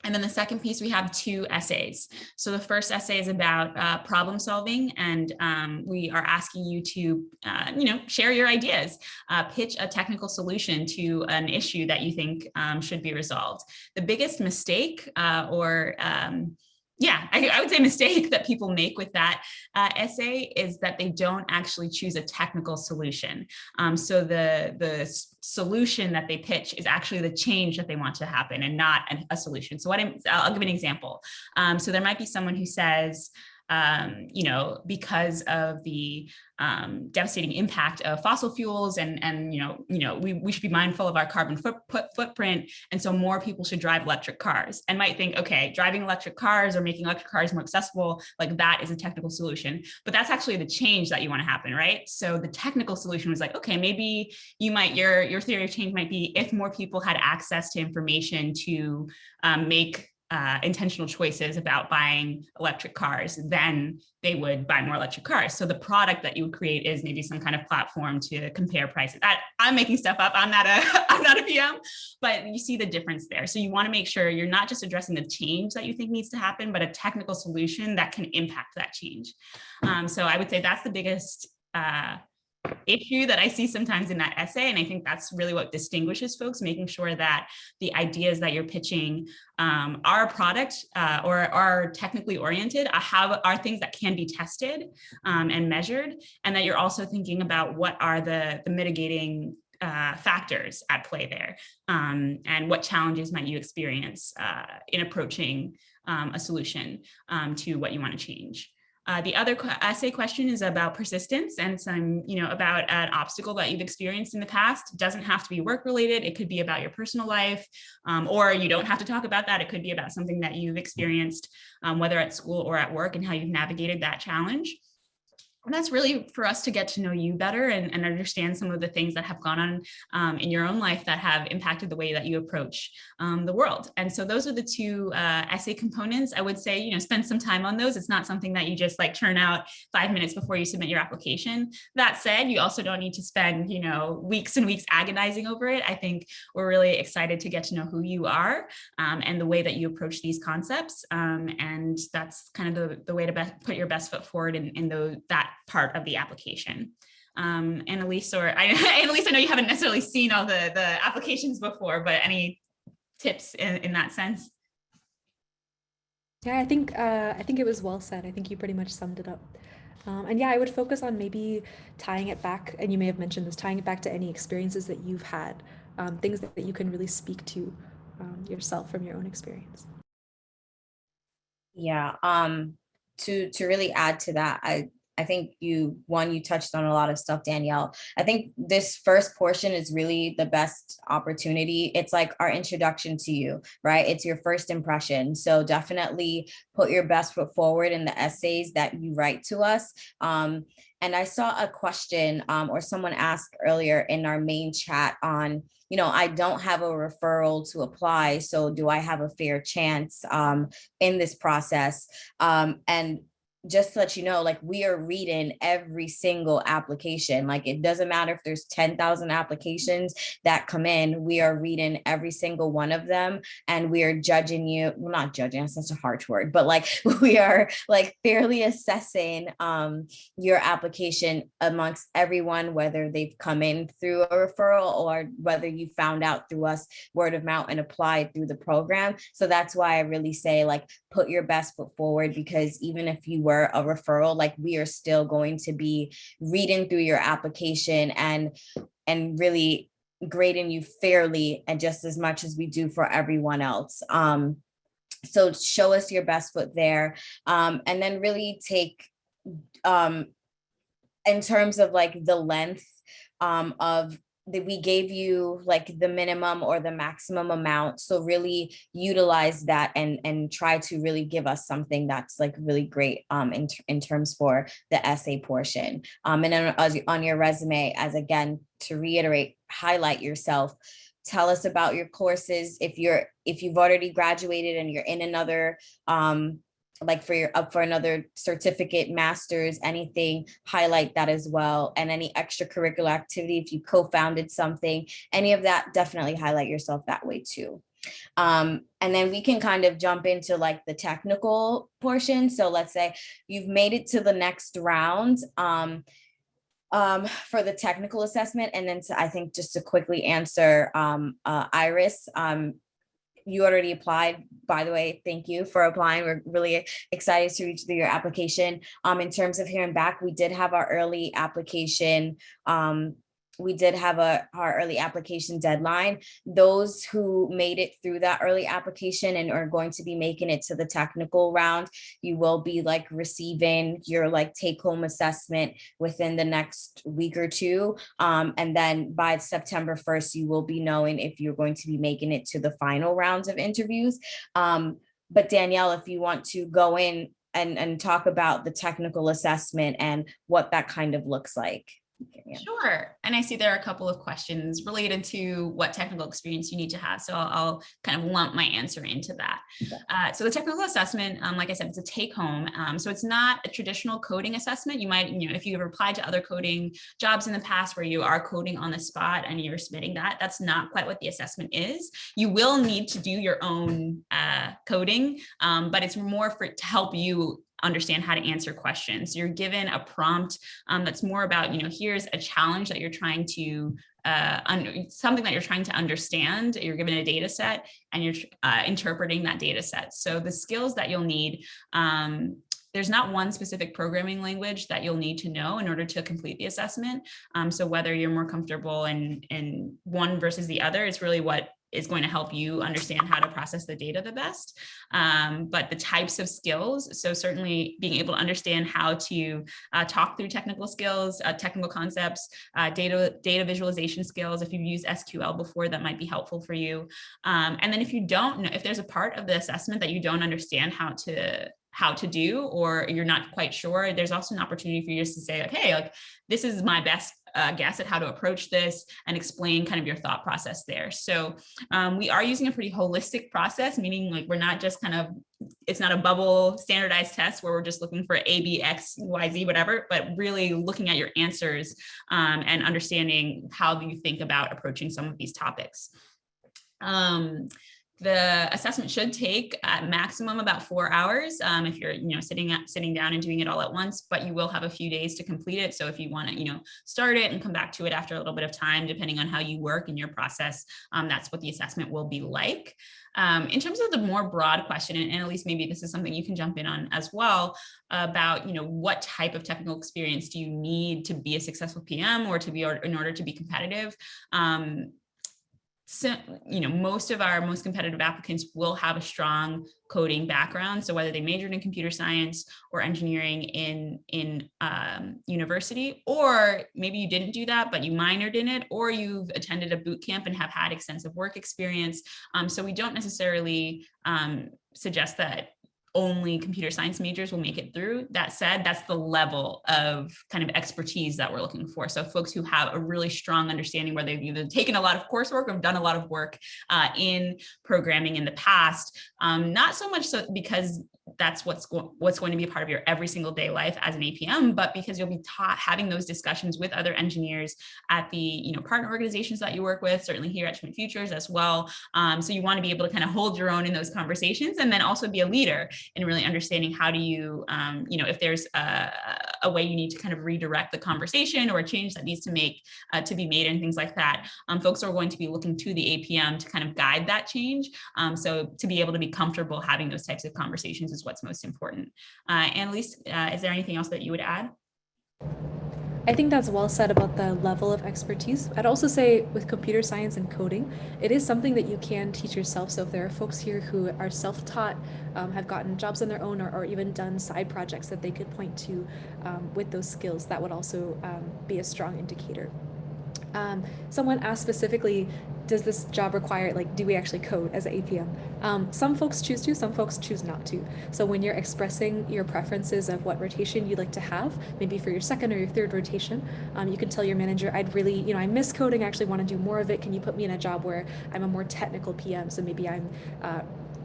And then the second piece, we have 2 essays. So the first essay is about problem solving, and we are asking you to, share your ideas, pitch a technical solution to an issue that you think should be resolved. The biggest mistake I would say mistake that people make with that essay is that they don't actually choose a technical solution. So the solution that they pitch is actually the change that they want to happen, and not a solution. So I'll give an example. So there might be someone who says, you know, because of the devastating impact of fossil fuels, and we should be mindful of our carbon footprint, and so more people should drive electric cars. And might think, okay, driving electric cars or making electric cars more accessible, like that is a technical solution, but that's actually the change that you want to happen, right? So the technical solution was like, okay, maybe your theory of change might be if more people had access to information to make intentional choices about buying electric cars, then they would buy more electric cars. So the product that you would create is maybe some kind of platform to compare prices. I'm making stuff up. I'm not a PM, but you see the difference there. So you want to make sure you're not just addressing the change that you think needs to happen, but a technical solution that can impact that change. So I would say that's the biggest issue that I see sometimes in that essay. And I think that's really what distinguishes folks, making sure that the ideas that you're pitching are a product or are technically oriented, are things that can be tested and measured, and that you're also thinking about what are the mitigating factors at play there, and what challenges might you experience in approaching a solution to what you want to change. The other essay question is about persistence and some, about an obstacle that you've experienced in the past. It doesn't have to be work related. It could be about your personal life, or you don't have to talk about that. It could be about something that you've experienced, whether at school or at work, and how you've navigated that challenge. And that's really for us to get to know you better and understand some of the things that have gone on in your own life that have impacted the way that you approach the world. And so those are the two essay components. I would say, spend some time on those. It's not something that you just like churn out 5 minutes before you submit your application. That said, you also don't need to spend, weeks and weeks agonizing over it. I think we're really excited to get to know who you are and the way that you approach these concepts. And that's kind of the way to put your best foot forward in that part of the application. Annalise, Annalise, I know you haven't necessarily seen all the applications before, but any tips in that sense? Yeah, I think it was well said. I think you pretty much summed it up. And yeah, I would focus on maybe tying it back, and you may have mentioned this, tying it back to any experiences that you've had, things that you can really speak to yourself from your own experience. Yeah. To really add to that, I think you touched on a lot of stuff, Danielle. I think this first portion is really the best opportunity. It's like our introduction to you, right? It's your first impression. So definitely put your best foot forward in the essays that you write to us. And I saw a question or someone asked earlier in our main chat on, I don't have a referral to apply, so do I have a fair chance in this process? And just to let you know, like, we are reading every single application. Like, it doesn't matter if there's 10,000 applications that come in, we are reading every single one of them, and we are judging you. Well, not judging, that's such a harsh word, but like, we are like fairly assessing your application amongst everyone, whether they've come in through a referral or whether you found out through us word of mouth and applied through the program. So that's why I really say, like, put your best foot forward, because even if you were a referral, like, we are still going to be reading through your application and really grading you fairly, and just as much as we do for everyone else. So show us your best foot there, and then really take in terms of like the length of that we gave you, like the minimum or the maximum amount. So really utilize that and try to really give us something that's like really great in terms for the essay portion. And then on your resume, as again, to reiterate, highlight yourself. Tell us about your courses. If you've already graduated and you're in another like you're up for another certificate, master's, anything, highlight that as well. And any extracurricular activity, if you co-founded something, any of that, definitely highlight yourself that way too. And then we can kind of jump into like the technical portion. So let's say you've made it to the next round for the technical assessment. And then I think just to quickly answer Iris, you already applied, by the way. Thank you for applying. We're really excited to reach through your application. In terms of hearing back, we did have our early application we did have our early application deadline. Those who made it through that early application and are going to be making it to the technical round, you will be like receiving your like take home assessment within the next week or two. And then by September 1st, you will be knowing if you're going to be making it to the final rounds of interviews. But Danielle, if you want to go in and talk about the technical assessment and what that kind of looks like. Yeah. Sure. And I see there are a couple of questions related to what technical experience you need to have. So I'll kind of lump my answer into that. So the technical assessment, like I said, it's a take home. So it's not a traditional coding assessment. You might, if you've applied to other coding jobs in the past where you are coding on the spot and you're submitting that, that's not quite what the assessment is. You will need to do your own coding, but it's more to help you understand how to answer questions. You're given a prompt that's more about, here's a challenge that you're trying to, something that you're trying to understand. You're given a data set and you're interpreting that data set. So the skills that you'll need, there's not one specific programming language that you'll need to know in order to complete the assessment. So whether you're more comfortable in one versus the other, it's really what is going to help you understand how to process the data the best. But the types of skills, so certainly being able to understand how to talk through technical skills, technical concepts, data visualization skills. If you've used SQL before, that might be helpful for you. And then if you don't know, if there's a part of the assessment that you don't understand how to do, or you're not quite sure, there's also an opportunity for you just to say, like, hey, like, this is my best guess at how to approach this, and explain kind of your thought process there. So we are using a pretty holistic process, meaning like we're not just it's not a bubble standardized test where we're just looking for A, B, X, Y, Z, whatever, but really looking at your answers and understanding how you think about approaching some of these topics. The assessment should take at maximum about 4 hours if you're sitting down and doing it all at once, but you will have a few days to complete it. So if you want to start it and come back to it after a little bit of time, depending on how you work in your process, that's what the assessment will be like. In terms of the more broad question, and at least maybe this is something you can jump in on as well, about what type of technical experience do you need to be a successful PM or in order to be competitive. So, most of our most competitive applicants will have a strong coding background. So whether they majored in computer science or engineering in university, or maybe you didn't do that, but you minored in it, or you've attended a boot camp and have had extensive work experience. So we don't necessarily suggest that only computer science majors will make it through. That said, that's the level of kind of expertise that we're looking for. So folks who have a really strong understanding, where they've either taken a lot of coursework or done a lot of work in programming in the past, not so much so because that's what's going to be a part of your every single day life as an APM, but because you'll be having those discussions with other engineers at the partner organizations that you work with, certainly here at Schmidt Futures as well. So you want to be able to kind of hold your own in those conversations, and then also be a leader in really understanding how do you, if there's a way you need to kind of redirect the conversation or a change that needs to be made and things like that. Folks are going to be looking to the APM to kind of guide that change. So to be able to be comfortable having those types of conversations is what's most important. Annalise, is there anything else that you would add? I think that's well said about the level of expertise. I'd also say with computer science and coding, it is something that you can teach yourself. So if there are folks here who are self-taught, have gotten jobs on their own, or even done side projects that they could point to with those skills, that would also be a strong indicator. Someone asked specifically, does this job require, do we actually code as an APM? Some folks choose to, some folks choose not to. So when you're expressing your preferences of what rotation you'd like to have, maybe for your second or your third rotation, you can tell your manager, I'd really, I miss coding, I actually want to do more of it. Can you put me in a job where I'm a more technical PM? So maybe I'm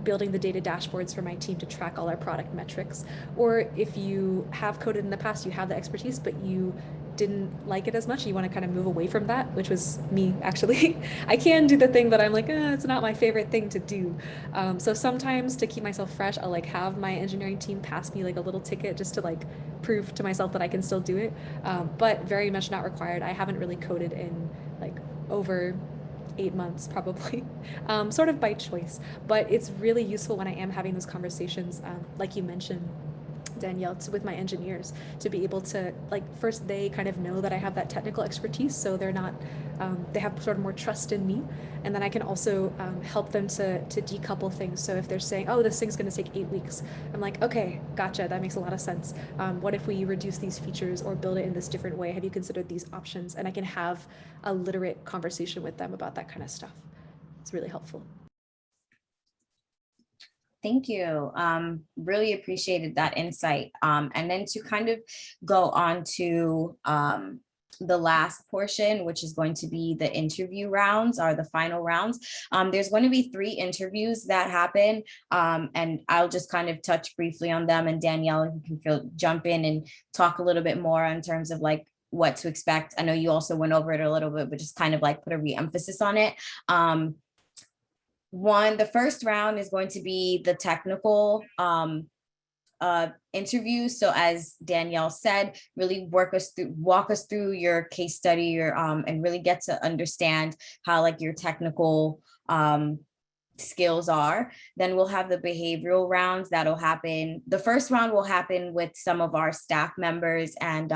building the data dashboards for my team to track all our product metrics. Or if you have coded in the past, you have the expertise, but you didn't like it as much, you want to kind of move away from that, which was me actually. I can do the thing, but I'm like, it's not my favorite thing to do. So sometimes to keep myself fresh, I'll have my engineering team pass me a little ticket just to prove to myself that I can still do it. But very much not required. I haven't really coded in over 8 months probably, sort of by choice, but it's really useful when I am having those conversations, like you mentioned, Danielle, with my engineers, to be able to, like, first they kind of know that I have that technical expertise, so they're not, they have sort of more trust in me. And then I can also help them to decouple things. So if they're saying, oh, this thing's going to take 8 weeks, I'm like, okay, gotcha, that makes a lot of sense. What if we reduce these features or build it in this different way? Have you considered these options? And I can have a literate conversation with them about that kind of stuff. It's really helpful. Thank you. Really appreciated that insight. And then to kind of go on to the last portion, which is going to be the interview rounds or the final rounds. There's going to be 3 interviews that happen, and I'll just kind of touch briefly on them. And Danielle, you can jump in and talk a little bit more in terms of like what to expect. I know you also went over it a little bit, but just kind of like put a re-emphasis on it. The first round is going to be the technical interview. So as Danielle said, really walk us through your case study, and really get to understand how like your technical skills are. Then we'll have the behavioral rounds that'll happen. The first round will happen with some of our staff members and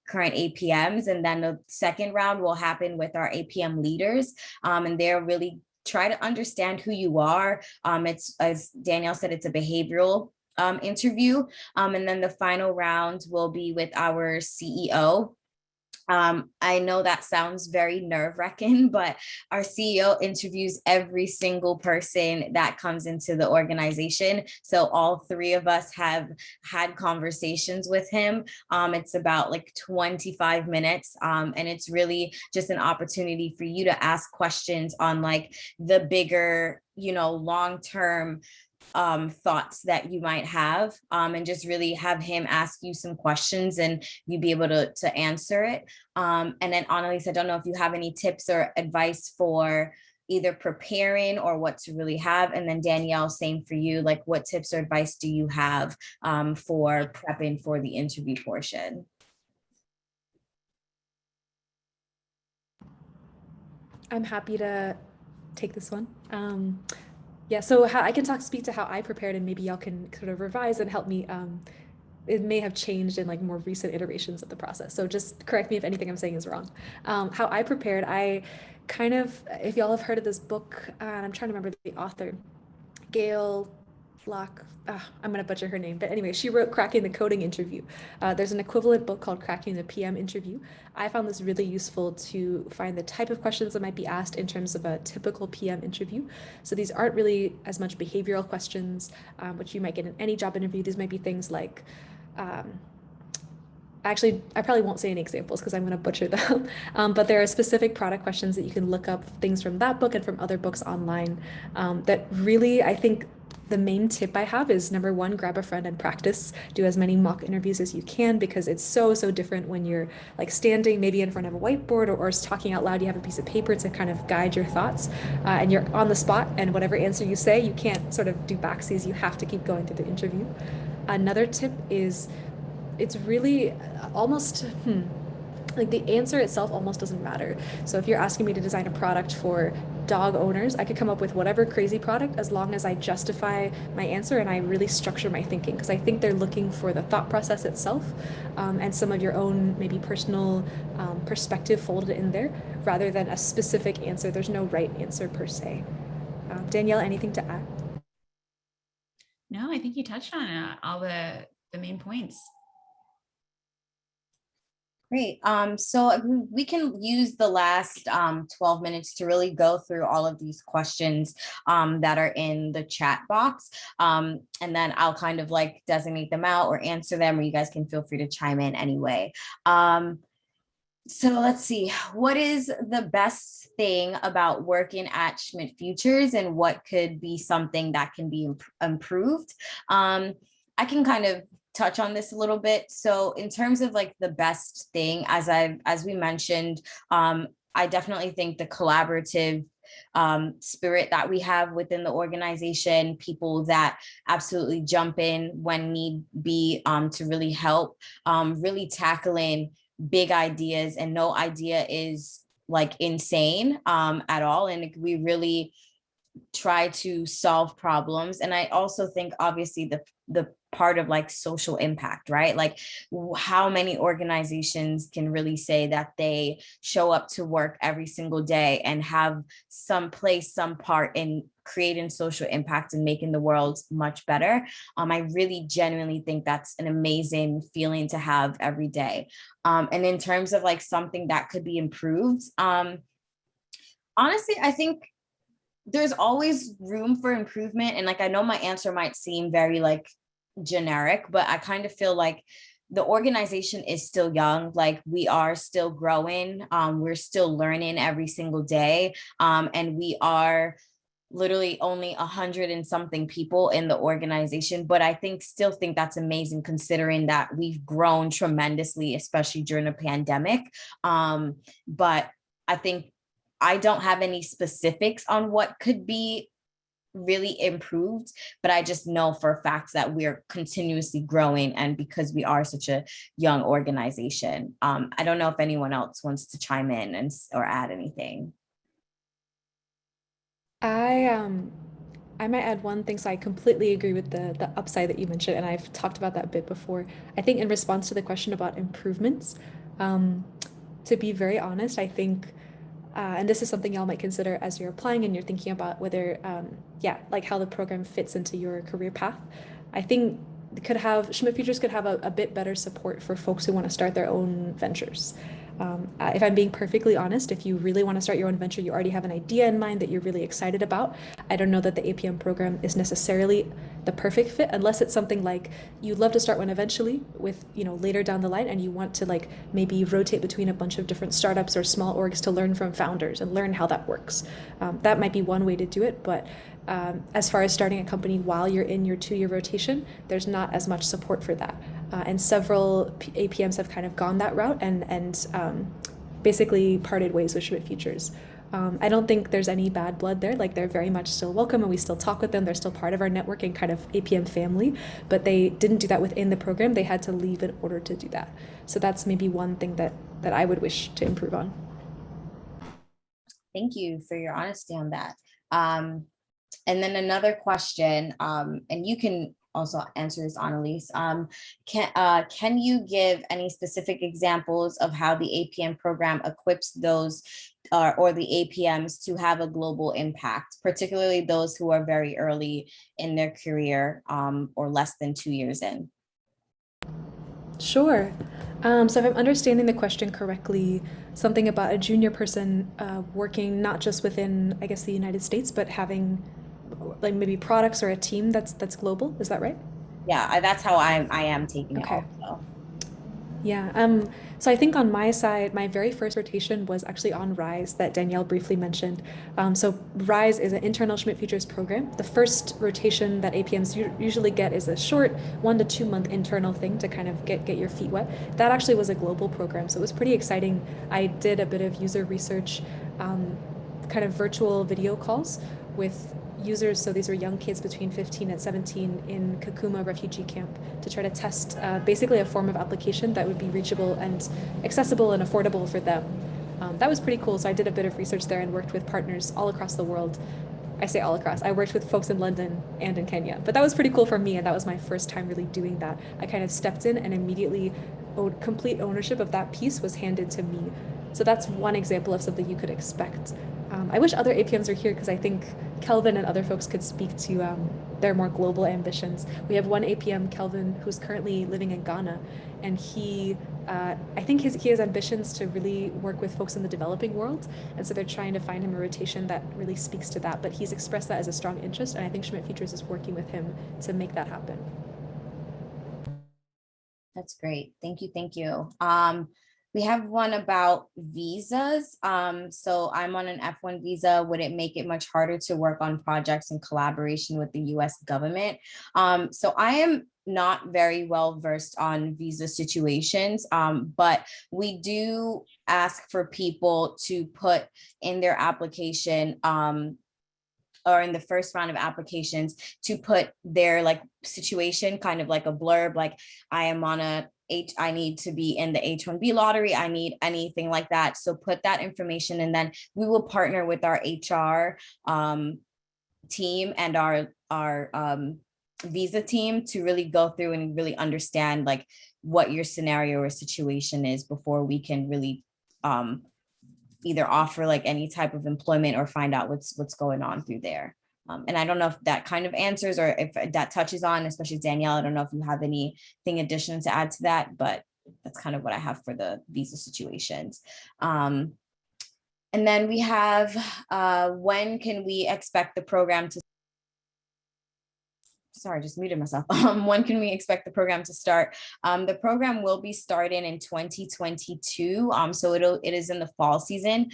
current APMs. And then the second round will happen with our APM leaders. And they're really try to understand who you are. It's, as Danielle said, it's a behavioral interview. And then the final round will be with our CEO. I know that sounds very nerve-wracking, but our CEO interviews every single person that comes into the organization. So all 3 of us have had conversations with him. It's about like 25 minutes. And it's really just an opportunity for you to ask questions on like the bigger, long-term thoughts that you might have, and just really have him ask you some questions and you be able to answer it. And then Annalise, I don't know if you have any tips or advice for either preparing or what to really have. And then Danielle, same for you, like what tips or advice do you have for prepping for the interview portion? I'm happy to take this one. Yeah, so I can speak to how I prepared, and maybe y'all can sort of revise and help me. It may have changed in like more recent iterations of the process. So just correct me if anything I'm saying is wrong. How I prepared, I kind of, if y'all have heard of this book, I'm trying to remember the author, Gail Locke, I'm gonna butcher her name, but anyway, she wrote Cracking the Coding Interview. There's an equivalent book called Cracking the PM Interview. I found this really useful to find the type of questions that might be asked in terms of a typical PM interview. So these aren't really as much behavioral questions, which you might get in any job interview. These might be things like, actually, I probably won't say any examples because I'm going to butcher them, but there are specific product questions that you can look up, things from that book and from other books online, that really, I think, the main tip I have is, number 1, grab a friend and practice. Do as many mock interviews as you can, because it's so different when you're like standing maybe in front of a whiteboard or talking out loud. You have a piece of paper to kind of guide your thoughts, and you're on the spot, and whatever answer you say, you can't sort of do backsies. You have to keep going through the interview. Another tip is, it's really almost, like the answer itself almost doesn't matter. So if you're asking me to design a product for dog owners, I could come up with whatever crazy product as long as I justify my answer and I really structure my thinking, because I think they're looking for the thought process itself, and some of your own maybe personal perspective folded in there, rather than a specific answer. There's no right answer per se. Danielle, anything to add? No, I think you touched on all the main points. Great. So we can use the last 12 minutes to really go through all of these questions that are in the chat box. And then I'll kind of like designate them out or answer them, or you guys can feel free to chime in anyway. So let's see, what is the best thing about working at Schmidt Futures, and what could be something that can be improved? I can kind of touch on this a little bit. So in terms of like the best thing, as we mentioned, I definitely think the collaborative spirit that we have within the organization, people that absolutely jump in when need be, to really help, really tackling big ideas, and no idea is like insane at all. And we really try to solve problems. And I also think obviously the part of like social impact, right? Like how many organizations can really say that they show up to work every single day and have some place, some part in creating social impact and making the world much better. I really genuinely think that's an amazing feeling to have every day. And in terms of like something that could be improved, honestly, I think there's always room for improvement. And like, I know my answer might seem very like generic, but I kind of feel like the organization is still young. Like we are still growing. We're still learning every single day. And we are literally only 100 and something people in the organization. But I still think that's amazing considering that we've grown tremendously, especially during a pandemic. But I think I don't have any specifics on what could be really improved, but I just know for a fact that we're continuously growing, and because we are such a young organization. I don't know if anyone else wants to chime in and or add anything. I might add one thing. So I completely agree with the upside that you mentioned, and I've talked about that a bit before. I think in response to the question about improvements, um, to be very honest, I think, and this is something y'all might consider as you're applying and you're thinking about whether, yeah, like how the program fits into your career path. I think Schmidt Futures could have a bit better support for folks who want to start their own ventures. If I'm being perfectly honest, if you really want to start your own venture, you already have an idea in mind that you're really excited about. I don't know that the APM program is necessarily the perfect fit unless it's something like you'd love to start one eventually with, later down the line, and you want to like maybe rotate between a bunch of different startups or small orgs to learn from founders and learn how that works. That might be one way to do it, but as far as starting a company while you're in your 2-year rotation, there's not as much support for that. And several APMs have kind of gone that route and basically parted ways with Schmidt Futures. I don't think there's any bad blood there. Like they're very much still welcome, and we still talk with them. They're still part of our network and kind of APM family, but they didn't do that within the program. They had to leave in order to do that. So that's maybe one thing that I would wish to improve on. Thank you for your honesty on that. And then another question, and you can also answer this, Annalise. Can you give any specific examples of how the APM program equips those or the APMs to have a global impact, particularly those who are very early in their career or less than 2 years in? Sure. So if I'm understanding the question correctly, something about a junior person working not just within, I guess, the United States, but having like maybe products or a team that's global. Is that right? Yeah, that's how I am taking it Okay. also. Yeah. So I think on my side, my very first rotation was actually on RISE that Danielle briefly mentioned. So RISE is an internal Schmidt Futures program. The first rotation that APMs usually get is a short 1 to 2 month internal thing to kind of get your feet wet. That actually was a global program, so it was pretty exciting. I did a bit of user research, kind of virtual video calls with users. So these were young kids between 15 and 17 in Kakuma refugee camp to try to test basically a form of application that would be reachable and accessible and affordable for them. That was pretty cool. So I did a bit of research there and worked with partners all across the world. I say all across. I worked with folks in London and in Kenya, but that was pretty cool for me, and that was my first time really doing that. I kind of stepped in and immediately complete ownership of that piece was handed to me. So that's one example of something you could expect. I wish other APMs were here because I think Kelvin and other folks could speak to their more global ambitions. We have one APM, Kelvin, who's currently living in Ghana, and I think he has ambitions to really work with folks in the developing world, and so they're trying to find him a rotation that really speaks to that. But he's expressed that as a strong interest, and I think Schmidt Futures is working with him to make that happen. That's great. Thank you. Thank you. We have one about visas. So I'm on an F1 visa. Would it make it much harder to work on projects in collaboration with the US government? So I am not very well versed on visa situations, but we do ask for people to put in their application or in the first round of applications to put their like situation, kind of like a blurb, like I am on I need to be in the H-1B lottery. I need anything like that. So put that information, and then we will partner with our HR team and our visa team to really go through and really understand like what your scenario or situation is before we can really either offer like any type of employment or find out what's going on through there. And I don't know if that kind of answers or if that touches on, especially Danielle, I don't know if you have anything additional to add to that, but that's kind of what I have for the visa situations. And then we have, when can we expect the program to, sorry, just muted myself. When can we expect the program to start? The program will be starting in 2022. So it is in the fall season.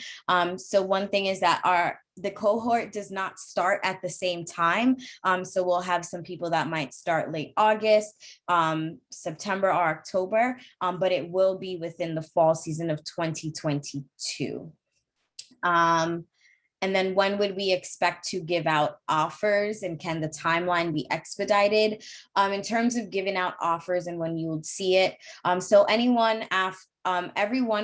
So one thing is that the cohort does not start at the same time. So we'll have some people that might start late August, September or October, but it will be within the fall season of 2022. And then when would we expect to give out offers, and can the timeline be expedited? In terms of giving out offers and when you would see it. So everyone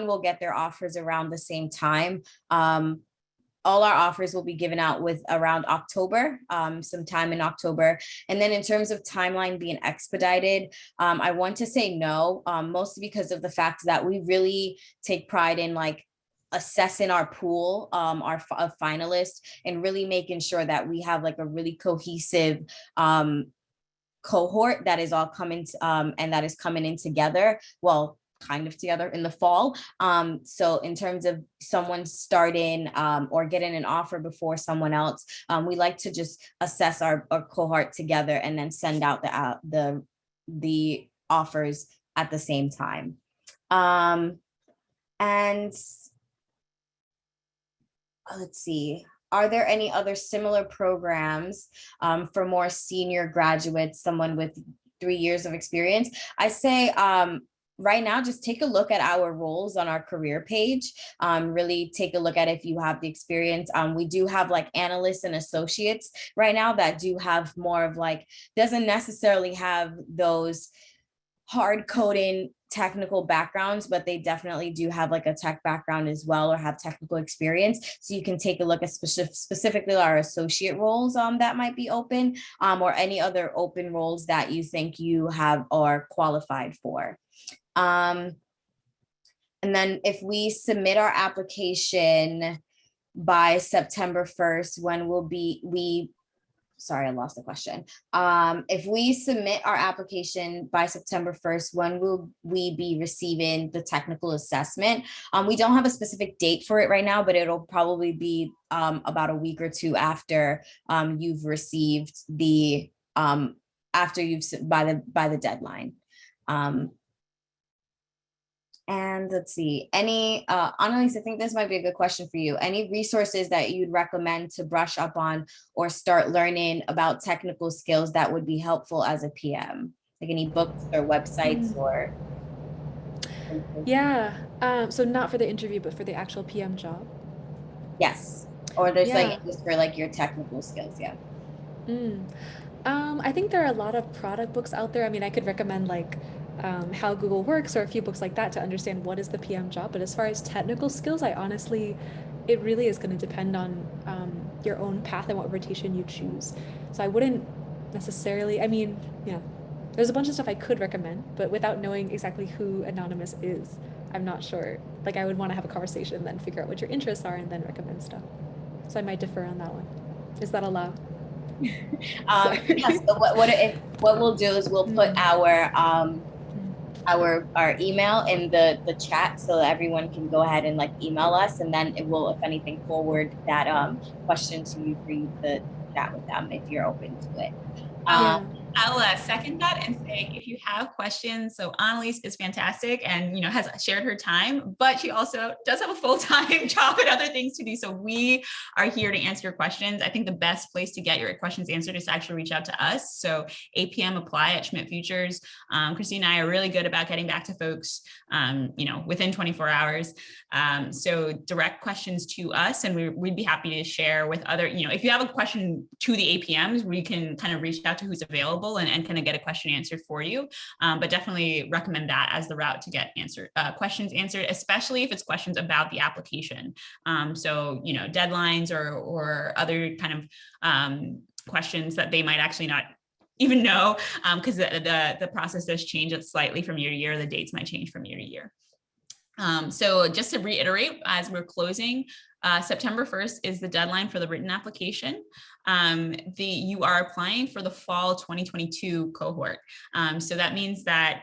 will get their offers around the same time. All our offers will be given out with around October, sometime in October. And then in terms of timeline being expedited, I want to say no, mostly because of the fact that we really take pride in like assessing our pool of finalists and really making sure that we have like a really cohesive cohort that is all coming and that is coming in together, well, kind of together in the fall. So in terms of someone starting or getting an offer before someone else, we like to just assess our cohort together and then send out the offers at the same time. And let's see, are there any other similar programs for more senior graduates, someone with 3 years of experience? I say right now, just take a look at our roles on our career page. Really take a look at if you have the experience. We do have like analysts and associates right now that do have more of like, doesn't necessarily have those hard coding technical backgrounds, but they definitely do have like a tech background as well, or have technical experience. So you can take a look at specifically our associate roles that might be open, or any other open roles that you think you have or qualified for. And then if we submit our application by September 1st, when will we sorry, I lost the question. If we submit our application by September 1st, when will we be receiving the technical assessment? We don't have a specific date for it right now, but it'll probably be about a week or two after you've received the, after you've, by the deadline. And let's see, Annalise, I think this might be a good question for you. Any resources that you'd recommend to brush up on or start learning about technical skills that would be helpful as a PM? Like any books or websites or? Yeah. So not for the interview, but for the actual PM job. Yes. Or there's Yeah. like just for like your technical skills, yeah. I think there are a lot of product books out there. I mean, I could recommend like How Google Works or a few books like that to understand what is the PM job. But as far as technical skills, it really is going to depend on your own path and what rotation you choose. So I wouldn't necessarily, I mean, yeah, there's a bunch of stuff I could recommend, but without knowing exactly who Anonymous is, I'm not sure. Like I would want to have a conversation, then figure out what your interests are and then recommend stuff. So I might differ on that one. Is that allowed? Yes, so what we'll do is we'll put our email in the chat so that everyone can go ahead and like email us, and then it will, if anything, forward that question to you for you to chat with them if you're open to it. I'll second that and say, if you have questions, so Annalise is fantastic and, you know, has shared her time, but she also does have a full-time job and other things to do. So we are here to answer your questions. I think the best place to get your questions answered is to actually reach out to us. So APM apply at Schmidt Futures. Christine and I are really good about getting back to folks, you know, within 24 hours. So direct questions to us, and we'd be happy to share with other, you know, if you have a question to the APMs, we can kind of reach out to who's available available and kind of get a question answered for you. But definitely recommend that as the route to get questions answered, especially if it's questions about the application. So, deadlines or other kind of questions that they might actually not even know, because the process does change it slightly from year to year. The dates might change from year to year. So just to reiterate, as we're closing, September 1st is the deadline for the written application. You are applying for the fall 2022 cohort. So that means that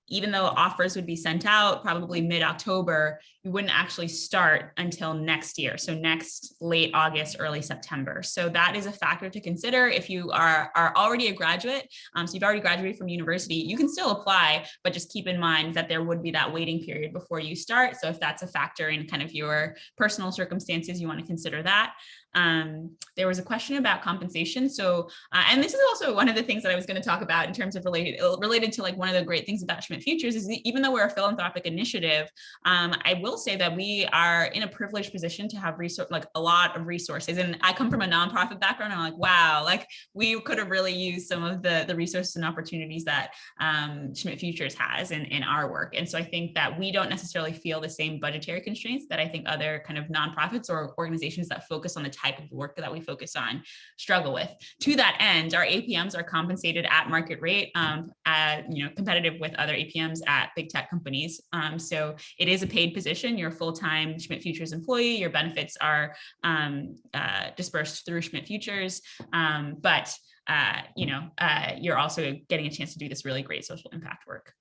even though offers would be sent out probably mid-October, you wouldn't actually start until next year. So next late August, early September. So that is a factor to consider if you are already a graduate. So you've already graduated from university, you can still apply, but just keep in mind that there would be that waiting period before you start. So if that's a factor in kind of your personal circumstances, you want to consider that. There was a question about compensation. So, and this is also one of the things that I was going to talk about in terms of related to like one of the great things about Schmidt Futures is even though we're a philanthropic initiative, I will say that we are in a privileged position to have a lot of resources. And I come from a nonprofit background. And I'm like, wow, like we could have really used some of the resources and opportunities that Schmidt Futures has in our work. And so I think that we don't necessarily feel the same budgetary constraints that I think other kind of nonprofits or organizations that focus on the type of work that we focus on struggle with. To that end, our APMs are compensated at market rate, competitive with other APMs at big tech companies. So it is a paid position. You're a full-time Schmidt Futures employee. Your benefits are dispersed through Schmidt Futures, but you're also getting a chance to do this really great social impact work.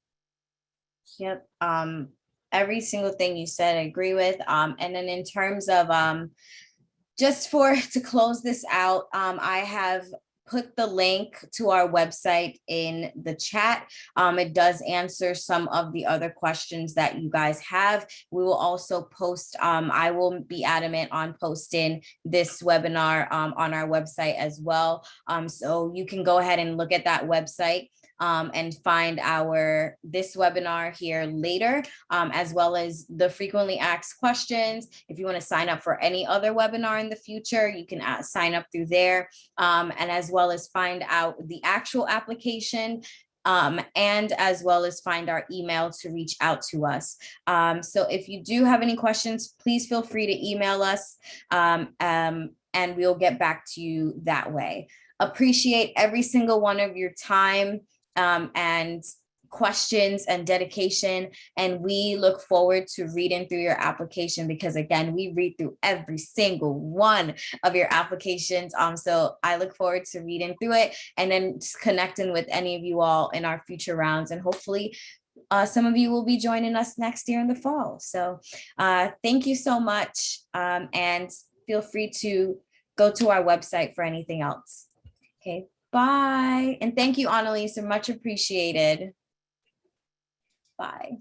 Yep. Every single thing you said, I agree with. And then in terms of just to close this out, I have put the link to our website in the chat. It does answer some of the other questions that you guys have. We will also post, I will be adamant on posting this webinar on our website as well. So you can go ahead and look at that website and find this webinar here later, as well as the frequently asked questions. If you want to sign up for any other webinar in the future, you can sign up through there, and as well as find out the actual application, and as well as find our email to reach out to us. So if you do have any questions, please feel free to email us, and we'll get back to you that way. Appreciate every single one of your time and questions and dedication. And we look forward to reading through your application because again, we read through every single one of your applications. So I look forward to reading through it and then just connecting with any of you all in our future rounds. And hopefully some of you will be joining us next year in the fall. So thank you so much. And feel free to go to our website for anything else. Okay. Bye. And thank you, Annalisa. Much appreciated. Bye.